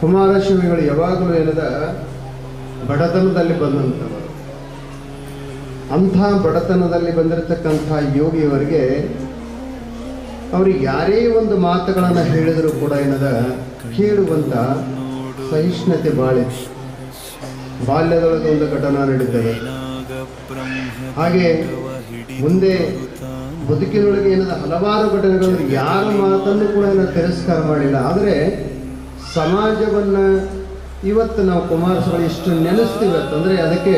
ಕುಮಾರಸ್ವಾಮಿಗಳು ಯಾವಾಗಲೂ ಏನದ ಬಡತನದಲ್ಲಿ ಬಂದಂಥವರು. ಅಂಥ ಬಡತನದಲ್ಲಿ ಬಂದಿರತಕ್ಕಂಥ ಯೋಗಿಯವರಿಗೆ ಅವ್ರಿಗೆ ಯಾರೇ ಒಂದು ಮಾತುಗಳನ್ನು ಹೇಳಿದರೂ ಕೂಡ ಏನದ ಕೇಳುವಂಥ ಸಹಿಷ್ಣುತೆ ಬಾಳಿತ್ತು. ಬಾಲ್ಯದೊಳಗೆ ಒಂದು ಘಟನಾ ನಡೀತದೆ. ಹಾಗೆ ಮುಂದೆ ಬದುಕಿನೊಳಗೆ ಏನದ ಹಲವಾರು ಘಟನೆಗಳು ಯಾರ ಮಾತನ್ನು ಕೂಡ ತಿರಸ್ಕಾರ ಮಾಡಿಲ್ಲ. ಆದರೆ ಸಮಾಜವನ್ನು ಇವತ್ತು ನಾವು ಕುಮಾರಸ್ವಾಮಿ ಇಷ್ಟು ನೆನೆಸ್ತೀವಿ ಅಂತಂದರೆ ಅದಕ್ಕೆ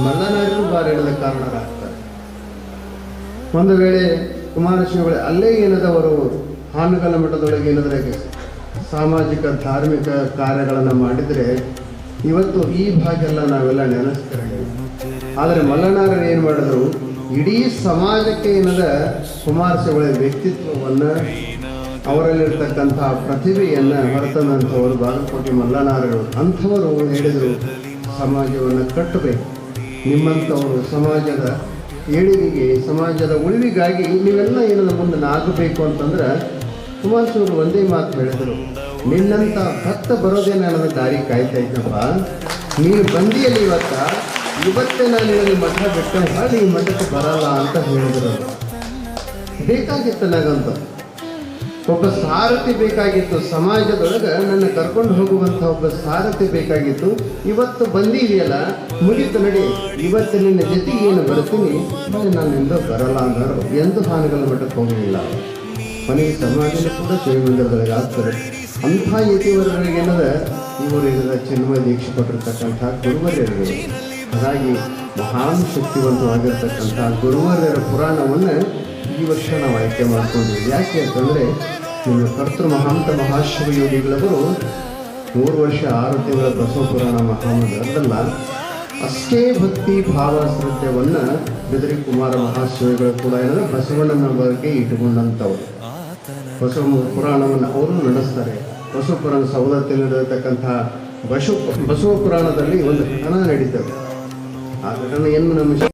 ಮಲ್ಲನಾರರು ಬಾರಿಡದ ಕಾರಣರಾಗ್ತಾರೆ. ಒಂದು ವೇಳೆ ಕುಮಾರಸ್ವಾಮಿಗಳು ಅಲ್ಲೇ ಏನದವರು ಹಾನಗಲ್ಲ ಮಠದೊಳಗೆ ಏನಾದರೆ ಸಾಮಾಜಿಕ ಧಾರ್ಮಿಕ ಕಾರ್ಯಗಳನ್ನು ಮಾಡಿದರೆ ಇವತ್ತು ಈ ಭಾಗ ಎಲ್ಲ ನಾವೆಲ್ಲ ನೆನೆಸ್ತಾರೆ. ಆದರೆ ಮಲ್ಲನಾರರು ಏನು ಮಾಡಿದ್ರು, ಇಡೀ ಸಮಾಜಕ್ಕೆ ಏನದ ಕುಮಾರಸ್ವಾಮಿಗಳ ವ್ಯಕ್ತಿತ್ವವನ್ನು ಅವರಲ್ಲಿರ್ತಕ್ಕಂಥ ಪ್ರತಿಭೆಯನ್ನು ಹೊರತಂದಂಥವರು ಬಾಗಲಕೋಟೆ ಮಲ್ಲನಾರರು. ಅಂಥವರು ಹೇಳಿದರು, ಸಮಾಜವನ್ನು ಕಟ್ಟಬೇಕು, ನಿಮ್ಮಂಥವರು ಸಮಾಜದ ಏಳಿಗೆಗೆ ಸಮಾಜದ ಉಳಿವಿಗಾಗಿ ನೀವೆಲ್ಲ ಏನದ ಮುಂದೆ ಆಗಬೇಕು ಅಂತಂದ್ರೆ ಕುಮಾರಸ್ವಾಮಿ ಒಂದೇ ಮಾತು ಹೇಳಿದರು, ನಿನ್ನಂಥ ಭಕ್ತ ಬರೋದೇನೆ ನನ್ನ ದಾರಿ ಕಾಯ್ತಾ ಇದ್ದಪ್ಪ, ನೀನು ಬಂದಿಯಲ್ಲಿ ಇವತ್ತೇ ನಾನು ನಿಮಗೆ ಮಠ ಬಿಟ್ಟು ಹಾಗೆ ಈ ಮಠಕ್ಕೆ ಬರಲ್ಲ ಅಂತ ಹೇಳಿದರು. ಬೇಕಾಗಿತ್ತು ನನಗಂತ ಒಬ್ಬ ಸಾರಥಿ ಬೇಕಾಗಿತ್ತು. ಸಮಾಜದೊಳಗೆ ನನ್ನ ಕರ್ಕೊಂಡು ಹೋಗುವಂಥ ಒಬ್ಬ ಸಾರಥಿ ಬೇಕಾಗಿತ್ತು. ಇವತ್ತು ಬಂದಿದೆಯಲ್ಲ, ಮುಗಿತು ನಡಿ, ಇವತ್ತು ನಿನ್ನ ಜೊತೆಗೆ ಏನು ಬರ್ತೀನಿ, ನಾನು ಎಂದೂ ಬರಲ್ಲ ಅಂದರು. ಎಂದು ಹಾನಗಲ್ಲ ಮಠಕ್ಕೆ ಹೋಗಲಿಲ್ಲ. ಕೊನೆಗೆ ಸಮಾಜದ ಕೂಡ ಶಿವಮಂದಿರದೊಳಗೆ ಆಗ್ತಾರೆ. ಅಂಥ ಯತಿವರರಿಗೆ ಏನದ ಇವರು ಏನದ ಚಿನ್ಮಯ ದೀಕ್ಷೆ ಕೊಟ್ಟಿರ್ತಕ್ಕಂಥ ಗುರುವರ್ಯರು. ಹಾಗಾಗಿ ಮಹಾನ್ ಶಕ್ತಿವಂತವಾಗಿರ್ತಕ್ಕಂಥ ಗುರುವರ್ಯರ ಪುರಾಣವನ್ನು ಈ ವರ್ಷ ನಾವು ಆಯ್ಕೆ ಮಾಡಿಕೊಂಡಿದ್ವಿ. ಯಾಕೆ ಅಂತಂದರೆ ನಿಮ್ಮ ಕರ್ತೃ ಮಹಾಂತ ಮಹಾಶಿವ ಯೋಗಿಗಳವರು 3 ವರ್ಷ 6 ತಿಂಗಳ ಬಸವ ಪುರಾಣ ಮಹಾಮಂತ್ರಲ್ಲ ಅಷ್ಟೇ ಭಕ್ತಿ ಭಾವ ಶ್ರದ್ಧೆಯನ್ನು ಬಿದರಿ ಕುಮಾರ ಮಹಾಶಿವಗಳು ಕೂಡ ಏನಂದ್ರೆ ಬಸವಣ್ಣನ ಬಗ್ಗೆ ಇಟ್ಟುಕೊಂಡಂಥವರು. ಬಸವ ಪುರಾಣವನ್ನು ಅವರು ನಡೆಸ್ತಾರೆ. ಬಸವ ಪುರಾಣ ಸೌದತ್ತಿನಲ್ಲಿ ನಡೆಯತಕ್ಕಂಥ ಬಸವ ಪುರಾಣದಲ್ಲಿ ಒಂದು ಘಟನೆ ನಡೀತದೆ. ಆ ಘಟನೆಯನ್ನು ನಮ್ಮ